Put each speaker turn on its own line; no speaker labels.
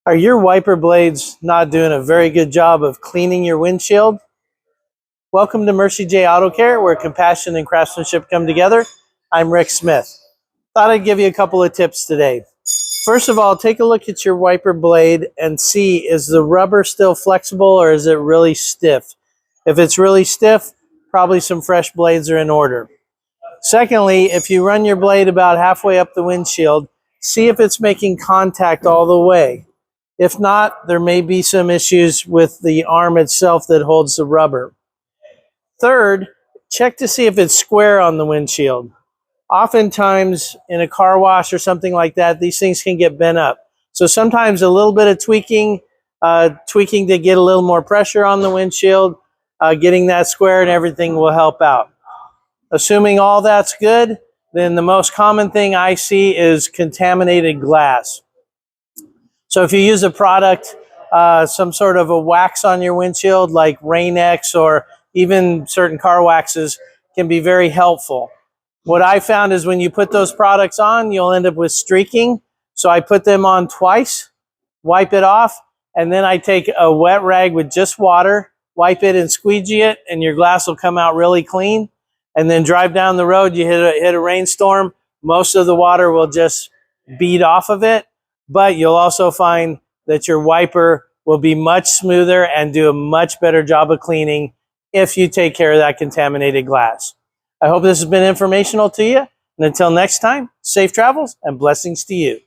Are your wiper blades not doing a very good job of cleaning your windshield? Welcome to Mercie J Auto Care, where compassion and craftsmanship come together. I'm Rick Smith. Thought I'd give you a couple of tips today. First of all, take a look at your wiper blade and see, is the rubber still flexible or is it really stiff? If it's really stiff, probably some fresh blades are in order. Secondly, if you run your blade about halfway up the windshield, see if it's making contact all the way. If not, there may be some issues with the arm itself that holds the rubber. Third, check to see if it's square on the windshield. Oftentimes in a car wash or something like that, these things can get bent up. So sometimes a little bit of tweaking to get a little more pressure on the windshield, getting that square and everything will help out. Assuming all that's good, then the most common thing I see is contaminated glass. So if you use a product, some sort of a wax on your windshield like Rain-X or even certain car waxes can be very helpful. What I found is when you put those products on, you'll end up with streaking. So I put them on twice, wipe it off, and then I take a wet rag with just water, wipe it and squeegee it, and your glass will come out really clean. And then drive down the road, you hit a rainstorm, most of the water will just bead off of it. But you'll also find that your wiper will be much smoother and do a much better job of cleaning if you take care of that contaminated glass. I hope this has been informational to you. And until next time, safe travels and blessings to you.